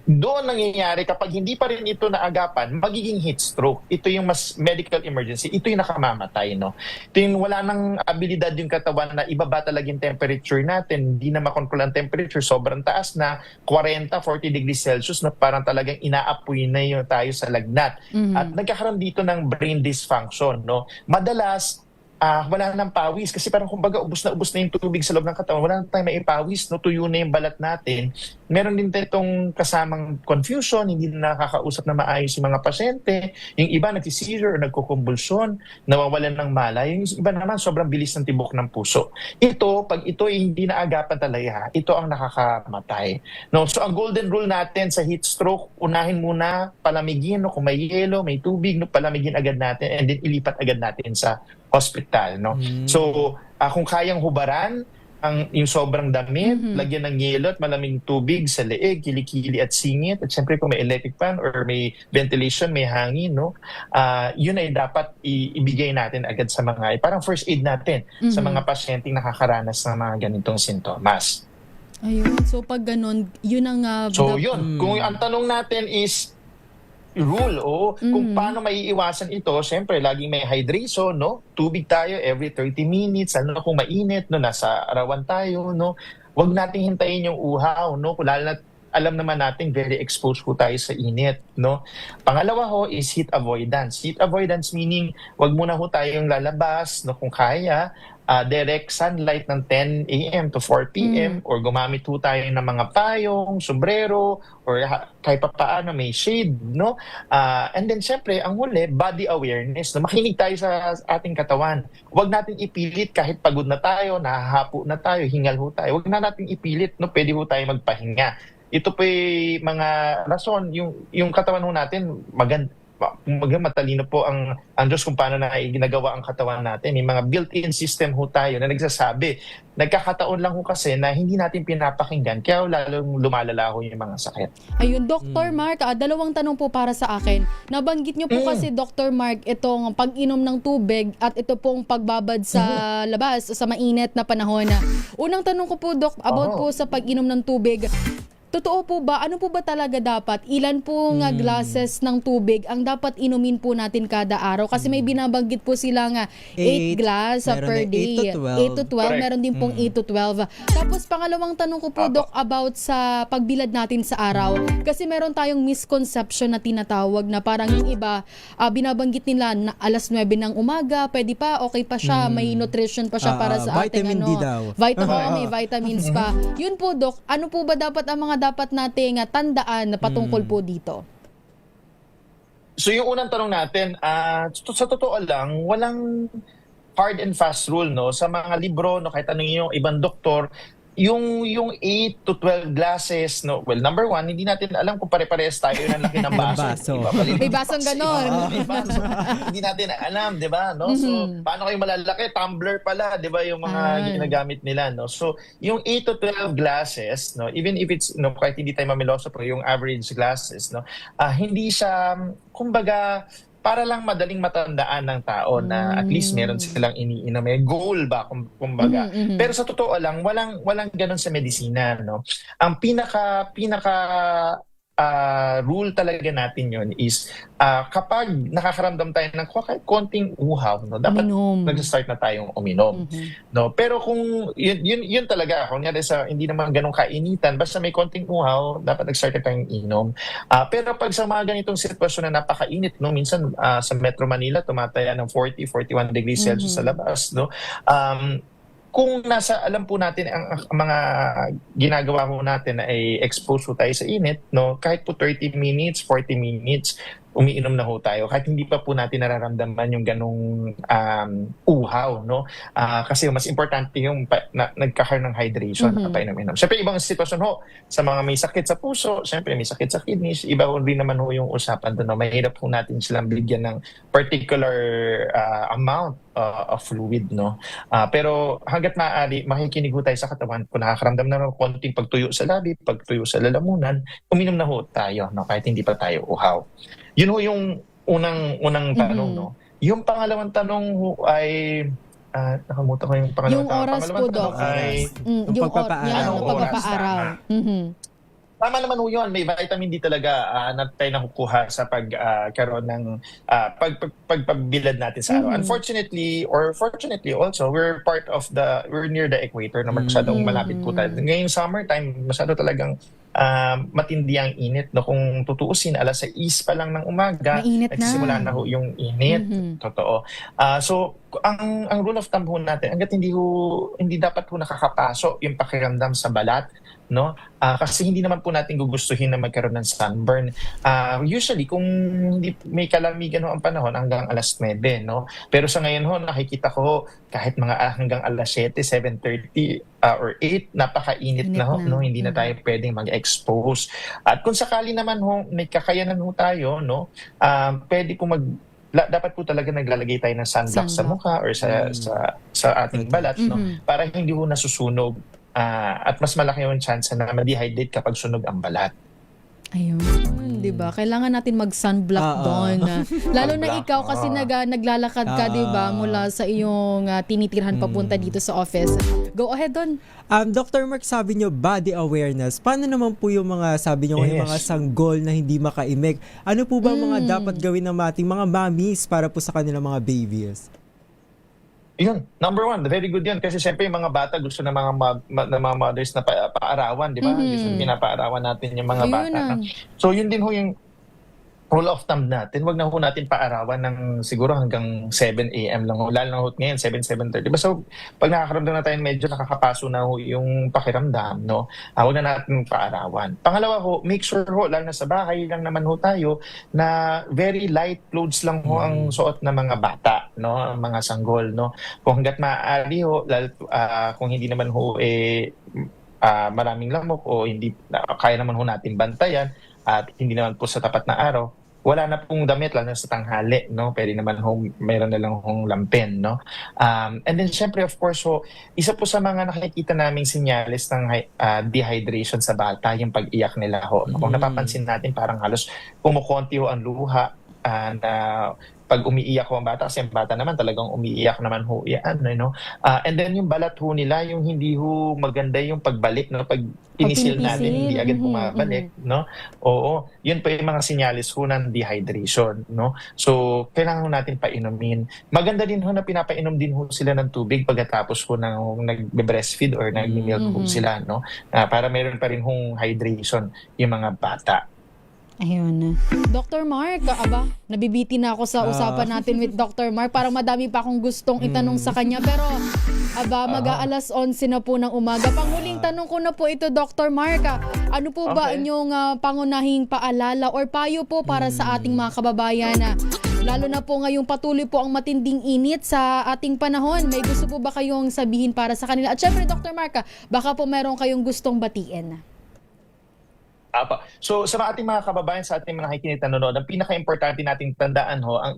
Doon nangyayari kapag hindi pa rin ito naagapan, magiging heat stroke. Ito yung mas medical emergency. Ito yung nakamamatay, no? Ito yung wala nang abilidad yung katawan na ibaba talaga yung temperature natin. Hindi na makontrol ang temperature. Sobrang taas na 40, 40 degrees Celsius na parang talagang inaapoy na yung tayo sa lagnat. At nagkakaroon dito ng brain dysfunction, no? Madalas wala nang pawis kasi parang kumbaga ubos na yung tubig sa loob ng katawan, wala nang tayong maipawis, no? Tuyo na yung balat natin. Meron din itong kasamang confusion, hindi na nakakausap na maayos yung mga pasyente. Yung iba nagsi-seizure o nagkukumbulsyon, nawawalan ng malay. Yung iba naman sobrang bilis ng tibok ng puso. Ito, pag ito ay hindi naagapan talaga, ito ang nakakamatay, no? So ang golden rule natin sa heat stroke, unahin muna palamigin, no? Kung may yelo, may tubig, no? Palamigin agad natin and then ilipat agad natin sa hospital, no? So, kung kayang hubaran yung sobrang damit, lagyan ng yelo at malamig tubig sa leeg, kilikili at singit, at syempre kung may electric fan or may ventilation, may hangin, no? Yun ay dapat ibigay natin agad sa mga, parang first aid natin sa mga pasyenteng nakakaranas ng mga ganitong sintomas. Ayun, so pag ganun, yun ang... yun, kung ang tanong natin is rule kung paano maiiwasan ito, syempre laging may hydration, no? Tubig tayo every 30 minutes, ano kung mainit, no, nasa arawan tayo, no? Huwag nating hintayin yung uhaw, no? Lalo na alam naman natin very exposed po tayo sa init, no? Pangalawa is heat avoidance. Heat avoidance meaning wag muna ho tayong lalabas, no, kung kaya, direct sunlight ng 10 a.m. to 4 p.m. or gumamit ho tayo ng mga payong, sombrero, or kahit pa paano may shade, no? And then syempre, ang huli, body awareness. No? Makinig tayo sa ating katawan. Huwag natin ipilit kahit pagod na tayo, nahahapo na tayo, hingal ho tayo. Huwag na natin ipilit, no? Pwede ho tayo magpahinga. Ito po yung mga rason, yung katawan ho natin, matalino po ang Diyos kung paano na ginagawa ang katawan natin. May mga built-in system ho tayo na nagsasabi. Nagkakataon lang ho kasi na hindi natin pinapakinggan kaya lalong lumalala ho yung mga sakit. Ayun, Dr. Mark, dalawang tanong po para sa akin. Nabanggit niyo po kasi, Dr. Mark, itong pag-inom ng tubig at ito pong pagbabad sa labas sa mainit na panahon. Unang tanong ko po, Doc, about po sa pag-inom ng tubig. Totoo po ba? Ano po ba talaga dapat? Ilan po nga glasses ng tubig ang dapat inumin po natin kada araw? Kasi may binabanggit po sila nga 8 glass meron per na day. 8 to 12. 8 to 12. Correct. Meron din pong 8 to 12. Tapos pangalawang tanong ko po, Doc, about sa pagbilad natin sa araw. Kasi meron tayong misconception na tinatawag na parang yung iba, binabanggit nila na alas 9 ng umaga, pwede pa, okay pa siya, may nutrition pa siya para sa ating vitamin D daw. May vitamins pa. Yun po, Doc, ano po ba dapat ang mga dapat nating tandaan na patungkol po dito? So yung unang tanong natin, sa totoo lang, walang hard and fast rule, no? Sa mga libro, no, kahit anong yung ibang doktor, yung 8 to 12 glasses, no? Well, number one, hindi natin alam kung pare-parehas tayo ng laki ng baso. Baso. Diba? May basong ganon. May baso. Hindi natin alam, di ba? No? So, paano kayo malalaki? Tumbler pala, di ba? Yung mga ginagamit nila, no? So, yung 8 to 12 glasses, no? Even if it's, no, kahit hindi tayo mamiloso, pero yung average glasses, no? Hindi siya, kumbaga, para lang madaling matandaan ng tao na at least meron silang iniinom. May goal ba, kumbaga. Pero sa totoo lang, walang ganun sa medisina, no? Ang pinaka rule talaga natin yun is kapag nakakaramdam tayo ng kahit konting uhaw, no, dapat nag-start na tayong uminom. No? Pero kung yun talaga, kung hindi naman ganun kainitan, basta may konting uhaw, dapat nag-start na tayong inom. Pero pag sa mga ganitong sitwasyon na napakainit, no, minsan sa Metro Manila, tumataya ng 40, 41 degrees Celsius sa labas, no? Kung alam po natin ang mga ginagawa po natin na ay expose po tayo sa init, no, kahit po 30 minutes, 40 minutes, umiinom na ho tayo. Kahit hindi pa po natin nararamdaman yung ganong uhaw, no? Kasi mas importante yung nagkakaroon ng hydration na painom-inom. Siyempre, ibang sitwasyon ho, sa mga may sakit sa puso, siyempre may sakit sa kidneys, iba rin naman ho yung usapan doon. No? Mahirap po natin silang bigyan ng particular amount of fluid, no? Pero hanggat maaari, makikinig ho tayo sa katawan. Kung nakakaramdam na ng konting pagtuyo sa labi, pagtuyo sa lalamunan, uminom na ho tayo, no? Kahit hindi pa tayo uhaw. Yun ho yung unang tanong, no? Yung pangalawang tanong ho ay nakalimutan ko yung pangalawang yung oras po, Doc. Yung pagpapaaraw. Tama naman ho yun. May vitamin D talaga na tayo nakukuha sa pagkaroon ng pagpabilad natin sa araw. Unfortunately, or fortunately also, we're near the equator na masyadong malapit po tayo. Ngayong summertime, masyado talagang matindi ang init. No? Kung tutuusin, alas 6 pa lang ng umaga, nagsisimula na ho yung init. Totoo. So, ang rule of thumb ho natin, hanggat hindi dapat ho nakakapaso yung pakiramdam sa balat, no? Kasi hindi naman po natin gugustuhin na magkaroon ng sunburn. Usually, kung hindi may kalamigan ho ang panahon hanggang alas 9, no? Pero sa ngayon ho, nakikita ko kahit mga hanggang alas 7, 7:30 or 8, napakainit na ho, no? Hindi na tayo pwedeng mag-expose. At kung sakali naman ho, may kakayanan ho tayo, no? Pwede po dapat po talaga naglalagay tayo ng sunblock sa mukha or sa ating balat, no? Para hindi ho nasusunog. At mas malaki yung chance na ma-dehydrate kapag sunog ang balat. Ayun, di ba? Kailangan natin mag-sunblock doon. Lalo na ikaw kasi naglalakad ka, di ba? Mula sa iyong tinitirhan papunta dito sa office. Go ahead doon. Dr. Mark, sabi nyo, body awareness. Paano naman po yung mga, sabi nyo, yung mga sanggol na hindi makaimik? Ano po ba mga dapat gawin ng ating mga mommies para po sa kanilang mga babies? Yun, number one, very good yun. Kasi siyempre yung mga bata gusto ng mga mothers na paarawan, di ba? Gusto pinapaarawan natin yung mga bata. So yun din ho yung rule of thumb natin. Huwag na ho natin paarawan ng siguro hanggang 7 a.m. lang ho. Lalo na ho ngayon, 7:30. So pag nakakaramdam na tayo, medyo nakakapaso na ho yung pakiramdam, no? Huwag na natin paarawan. Pangalawa ho, make sure ho, lalo na sa bahay lang naman ho tayo, na very light clothes lang ho ang suot ng mga bata, no? Ang mga sanggol, no? Kung hanggat maaari ho, kung hindi naman ho maraming lamok o hindi kaya naman ho natin bantayan, at hindi naman po sa tapat na araw, wala na pong damit, lalo na sa tanghali, no? Pwede naman meron na lang lampin, no? And then, syempre, of course, isa po sa mga nakikita naming senyales ng dehydration sa bata, yung pag-iyak nila ho. Kung napapansin natin, parang halos kumukonti ho ang luha, na pag umiiyak ho ang bata, kasi ang bata naman talagang umiiyak naman ho yan, no? And then yung balat ho nila, yung hindi ho maganda yung pagbalik, no? Pag pinisil natin, hindi agad bumabalik, no? Oo, yun pa yung mga sinyalis ho ng dehydration, no? So, kailangan ho natin painumin. Maganda din ho na pinapainom din ho sila ng tubig pagkatapos ho ng nagbe-breastfeed or nag-milk ho sila, no? Para meron pa rin hong hydration yung mga bata. Ayun. Dr. Mark, nabibiti na ako sa usapan natin with Dr. Mark. Parang madami pa akong gustong itanong sa kanya. Pero, mag-aalas 11 na po ng umaga. Panghuling tanong ko na po ito, Dr. Mark. Ano po ba inyong pangunahing paalala or payo po para sa ating mga kababayan? Lalo na po ngayong patuloy po ang matinding init sa ating panahon. May gusto po ba kayong sabihin para sa kanila? At syempre, Dr. Mark, baka po meron kayong gustong batiin. So sa ating mga kababayan, sa ating mga nakikinig na nanonood, ang pinaka-importante nating tandaan ho, ang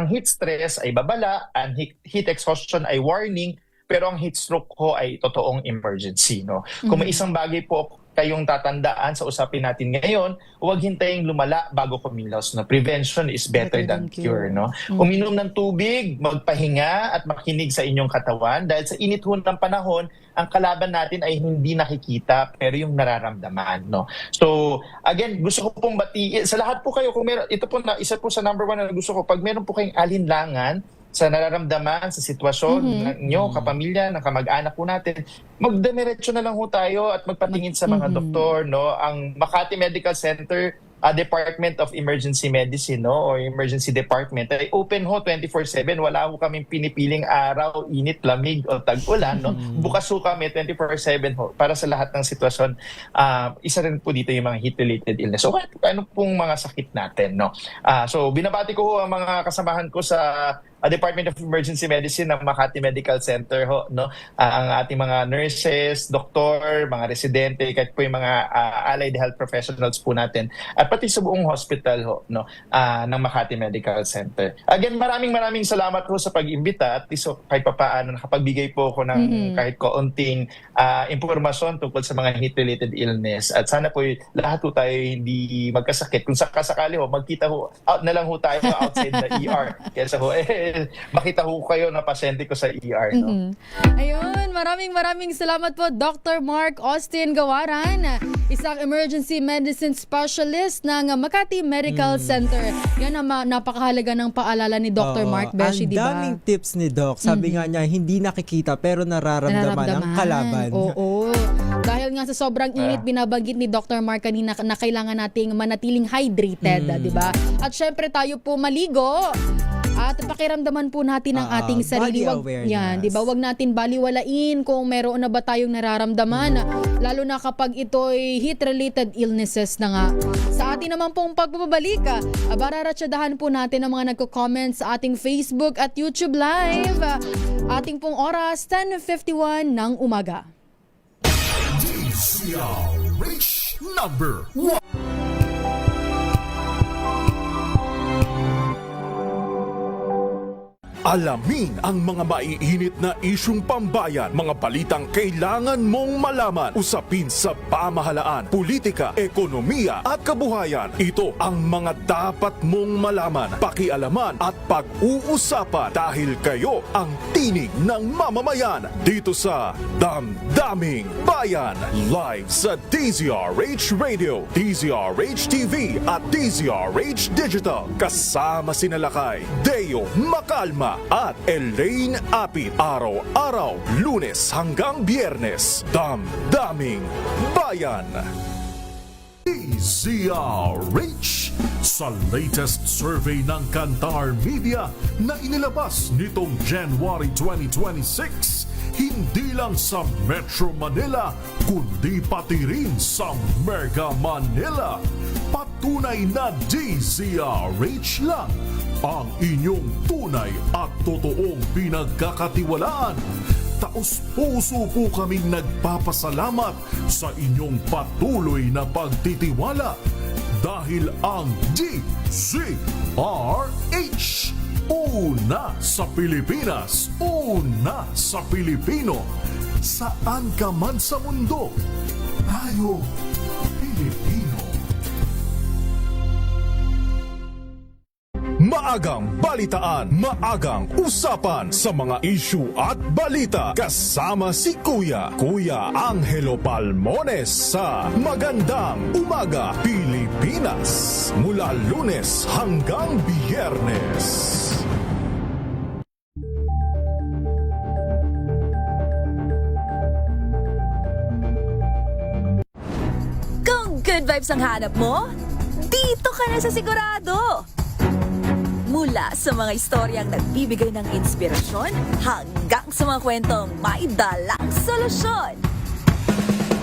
heat stress ay babala, ang heat exhaustion ay warning, pero ang heat stroke ho ay totoong emergency, no? Kung may isang bagay po kayong tatandaan sa usapin natin ngayon, huwag hintaying lumala bago kumilos, no? Prevention is better than cure, no? Uminom ng tubig, magpahinga at makinig sa inyong katawan dahil sa init ho ng panahon, ang kalaban natin ay hindi nakikita pero yung nararamdaman, no? So, again, gusto ko pong batiin sa lahat po kayo, kung meron, ito po na isa po sa number 1 na gusto ko, pag meron po kayong alinlangan sa nararamdaman, sa sitwasyon nyo, kapamilya, ng kamag-anak po natin, magdemiretso na lang ho tayo at magpatingin sa mga doktor, no? Ang Makati Medical Center Department of Emergency Medicine, no, or Emergency Department ay open ho 24/7. Wala ho kaming pinipiling araw, init, lamig o tag-ulan, no. Bukas ho kami 24/7 ho para sa lahat ng sitwasyon. Isa rin po dito yung mga heat-related illness. So ano pong mga sakit natin, no. So binabati ko ho ang mga kasamahan ko sa Department of Emergency Medicine ng Makati Medical Center ho, no. Ang ating mga nurses, doktor, mga residente, kahit po yung mga allied health professionals po natin, at pati sa buong hospital ho, no, ng Makati Medical Center. Again, maraming salamat po sa pag-imbita at least kahit papaano nakapagbigay po ako ng kahit kaunting impormasyon tungkol sa mga heat-related illness. At sana po lahat po tayo hindi magkasakit. Kung sakasakali ho, magkita ho, out na lang ho tayo outside the ER. Kesa ho, makita ho kayo na pasyente ko sa ER. No? Ayun, maraming salamat po, Dr. Mark Austin Gawaran, isang emergency medicine specialist ng Makati Medical Center. Yan ang napakahalaga ng paalala ni Dr. Mark Beshi, di ba? Ang daming tips ni Doc. Sabi nga niya, hindi nakikita pero nararamdaman ang kalaban. Oo. Dahil nga sa sobrang init, binabanggit ni Dr. Mark kanina na kailangan nating manatiling hydrated, di ba? At syempre tayo po maligo. At pakiramdaman po natin ang ating sarili. Yan, 'di ba? Wag natin baliwalain kung meron na ba tayong nararamdaman, lalo na kapag ito'y heat-related illnesses na nga. Sa atin naman pong pagbabalik, bararatsadahan po natin ang mga nagko-comment sa ating Facebook at YouTube Live. Ating pong oras, 10:51 ng umaga. DZRH number 1. Alamin ang mga maiinit na isyung pambayan, mga balitang kailangan mong malaman, usapin sa pamahalaan, politika, ekonomiya at kabuhayan. Ito ang mga dapat mong malaman, pakialaman at pag-uusapan dahil kayo ang tinig ng mamamayan dito sa Damdaming Bayan. Live sa DZRH Radio, DZRH TV at DZRH Digital. Kasama sina Lakay, Deo Macalma at Elaine Apit. Araw-araw, Lunes hanggang Biyernes. Damdaming Bayan. DZRH sa latest survey ng Kantar Media na inilabas nitong January 2026, hindi lang sa Metro Manila kundi pati rin sa Mega Manila. Patunay na DZRH lang ang inyong tunay at totoong pinagkakatiwalaan. Taos-puso po kaming nagpapasalamat sa inyong patuloy na pagtitiwala dahil ang DZRH, una sa Pilipinas, una sa Pilipino. Saan ka man sa mundo, tayo Pilipino. Maagang balitaan, maagang usapan sa mga issue at balita. Kasama si Kuya Angelo Palmones sa Magandang Umaga Pilipinas. Mula Lunes hanggang Biyernes. Kung good vibes ang hanap mo, dito ka na sa sigurado! Mula sa mga istoryang nagbibigay ng inspirasyon hanggang sa mga kwentong may dalang solusyon.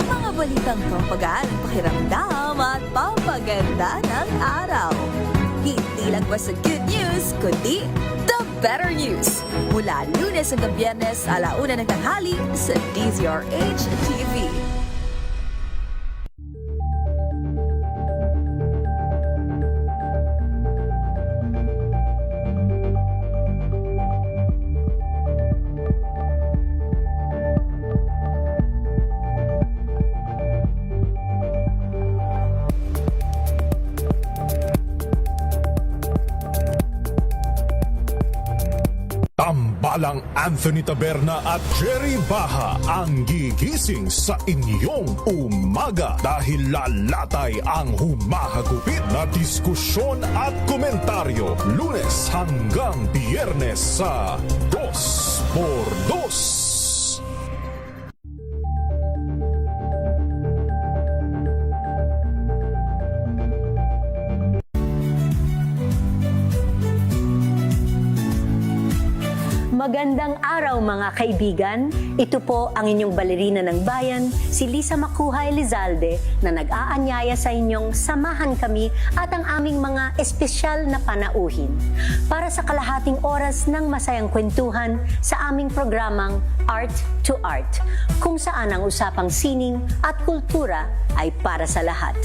Mga balitang pampagaan ang pakiramdam at papaganda ng araw. Hindi lang basta good news, kundi the better news. Mula Lunes hanggang Biyernes, 1:00 ng tanghali sa DZRH TV. Tambalang Anthony Taberna at Jerry Baha ang gigising sa inyong umaga dahil lalatay ang humahagupit na diskusyon at komentaryo Lunes hanggang Biyernes sa 2x2. Magandang araw mga kaibigan. Ito po ang inyong balerina ng bayan, si Lisa Makuha Elizalde na nag-aanyaya sa inyong samahan kami at ang aming mga espesyal na panauhin para sa kalahating oras ng masayang kwentuhan sa aming programang Art to Art, kung saan ang usapang sining at kultura ay para sa lahat.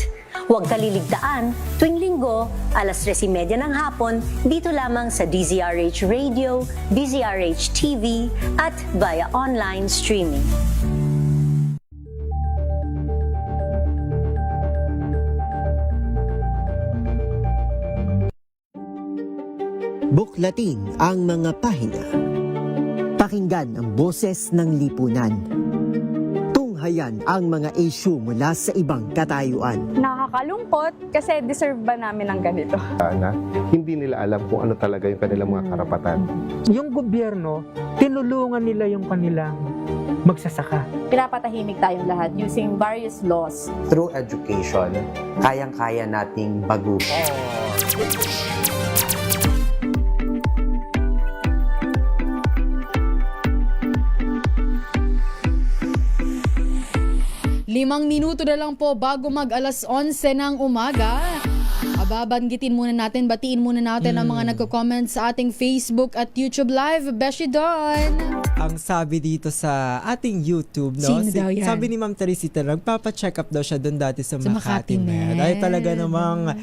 Huwag kaliligtaan, tuwing linggo, 3:30 ng hapon, dito lamang sa DZRH Radio, DZRH TV, at via online streaming. Buklatin ang mga pahina. Pakinggan ang boses ng lipunan. Tunghayan ang mga issue mula sa ibang katayuan. Nakakalungkot kasi deserve ba namin ng ganito? Na hindi nila alam kung ano talaga yung kanilang mga karapatan. Yung gobyerno, tinulungan nila yung kanilang magsasaka. Pinapatahimik tayong lahat using various laws. Through education, kayang-kaya nating baguhin. Limang minuto na lang po bago mag 11:00 ng umaga. Babanggitin muna natin, batiin muna natin ang mga nagko-comment sa ating Facebook at YouTube Live. Beshi Don! Ang sabi dito sa ating YouTube, no? Sino daw yan? Sabi ni Ma'am Teresita, nagpapa-check up daw siya doon dati sa Makati Med. Ay talaga namang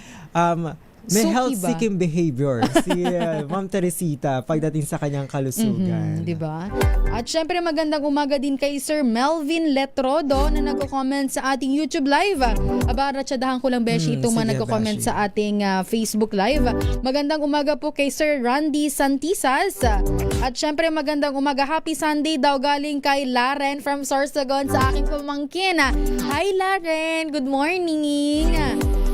may Suki health-seeking behavior si Ma'am Teresita pagdating sa kanyang kalusugan. Diba? At syempre magandang umaga din kay Sir Melvin Letrodo na nagko-comment sa ating YouTube Live. Ratsadahan ko lang, Beshi, itong mga nagko-comment sa ating Facebook Live. Magandang umaga po kay Sir Randy Santisas. At syempre magandang umaga, happy Sunday daw galing kay Laren from Sorsogon sa aking pamangkin. Hi Laren, good morning!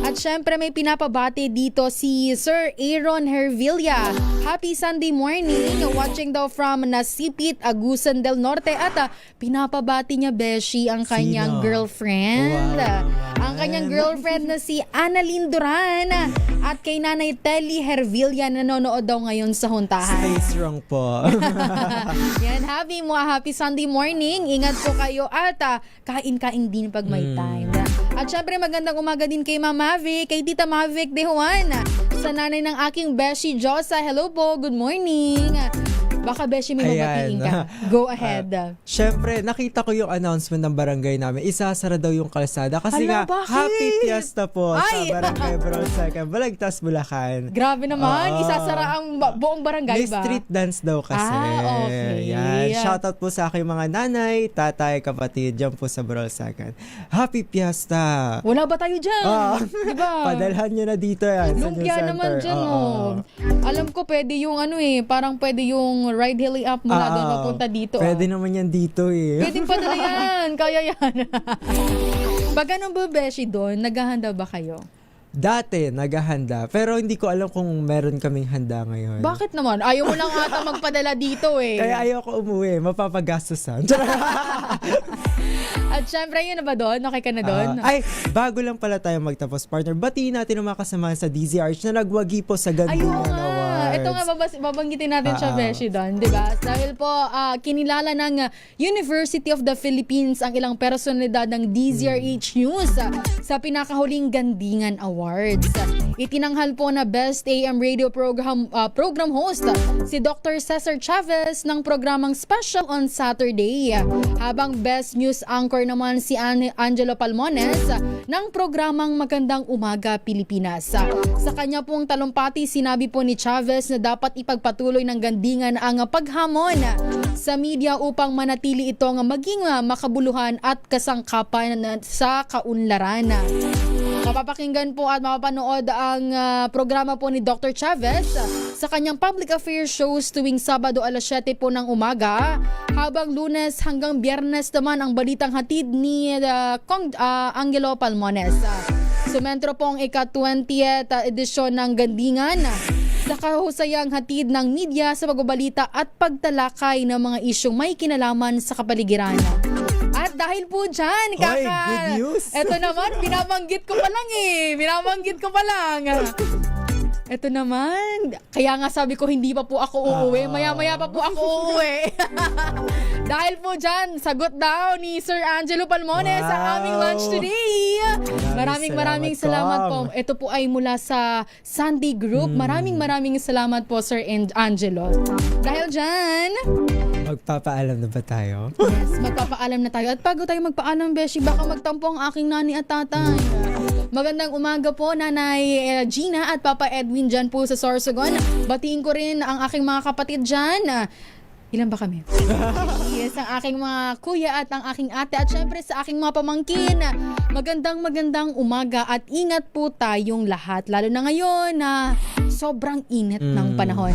At syempre may pinapabati dito si Sir Aaron Hervilla. Happy Sunday morning. Watching daw from Nasipit, Agusan del Norte. At pinapabati niya, Beshi, ang kanyang girlfriend. Wow. Ang kanyang girlfriend na si Annalyn Duran. At kay Nanay Telly Hervilla, nanonood daw ngayon sa huntahan. Stay strong po. Yan, happy Sunday morning. Ingat po kayo at kain-kain din pag may time. At syempre magandang umaga din kay Mama Mavic, kay Tita Mavic De Juan, sa nanay ng aking Beshi Josa. Hello po, good morning. Baka Beshi may mabatiin ka. Go ahead. Syempre, nakita ko yung announcement ng barangay namin. Isasara daw yung kalsada. Kasi bakit? Happy Fiesta po sa Barangay Bronsaka, Balagtas, Bulacan. Grabe naman. Isasara ang buong barangay may ba? street dance daw kasi. Okay. Yan. Shoutout po sa aking mga nanay, tatay, kapatid, dyan po sa Bronsaka. Happy Fiesta! Wala ba tayo dyan? Diba? Padalhan nyo na dito yan. Lumpia naman dyan. Alam ko pwede yung parang pwede yung ride hailing app mula doon papunta dito. Pwede naman yan dito eh. Pwede padala yan. Kaya yan. Pag ganun ba, Beshi, doon, naghahanda ba kayo? Dati, naghahanda. Pero hindi ko alam kung meron kaming handa ngayon. Bakit naman? Ayaw mo lang ata magpadala dito eh. Kaya ayaw ko umuwi. Mapapagastosan. At syempre, yun na ba doon? Okay ka na doon? Ay, bago lang pala tayo magtapos, partner. Batiin natin ang mga kasamahan sa DZRH na nagwagi po sa Gandingan Awards. Ito nga, babanggitin natin siya, Beshi, doon. Diba? Dahil po, kinilala ng University of the Philippines ang ilang personalidad ng DZRH News sa pinakahuling Gandingan Awards. Itinanghal po na Best AM Radio Program host si Dr. Cesar Chavez ng programang Special on Saturday. Habang Best News Anchor naman si Angelo Palmones ng programang Magandang Umaga Pilipinas. Sa kanya pong talumpati, sinabi po ni Chavez na dapat ipagpatuloy ng Gandingan ang paghamon sa media upang manatili itong maging makabuluhan at kasangkapan sa kaunlaran. Mapapakinggan po at mapapanood ang programa po ni Dr. Chavez sa kanyang public affairs shows tuwing Sabado alas 7 po ng umaga, habang Lunes hanggang Biyernes naman ang balitang hatid ni Angelo Palmones. Sumentro po ang ika-20th edisyon ng Gandingan sa kahusayang hatid ng media sa pagbabalita at pagtalakay ng mga isyong may kinalaman sa kapaligiran. At dahil po dyan, good news. Eto naman, binabanggit ko pa lang. Eto naman, kaya nga sabi ko hindi pa po ako uuwi. Maya-maya pa po ako uuwi. Dahil po dyan, sagot daw ni Sir Angelo Palmones sa aming lunch today. Maraming salamat po. Ito po ay mula sa Sunday Group. Maraming salamat po, Sir Angelo. Dahil dyan, magpapaalam na ba tayo? Yes, magpapaalam na tayo. At bago tayo magpaalam, Beshi, baka magtampo ang aking nani at tatay. Magandang umaga po, Nanay Gina at Papa Edwin dyan po sa Sorsogon. Batiin ko rin ang aking mga kapatid dyan. Ilan ba kami? Yes, ang aking mga kuya at ang aking ate at syempre sa aking mga pamangkin. Magandang umaga at ingat po tayong lahat. Lalo na ngayon na sobrang init ng panahon.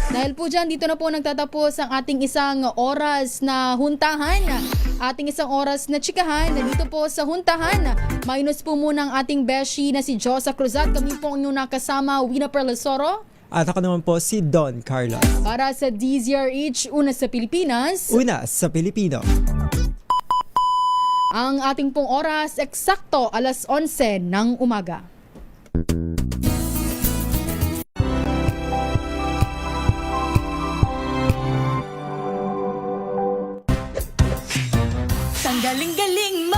Dahil po dyan, dito na po nagtatapos ang ating isang oras na huntahan. Ating isang oras na chikahan. Dito po sa huntahan, minus po muna ang ating beshi na si Josa Cruzat. Kami po ang inyong nakasama, Wina Perlasoro. At ako naman po si Don Carlos. Para sa DZRH, una sa Pilipinas. Una sa Pilipino. Ang ating pong oras, eksakto alas 11 ng umaga. Galing-galing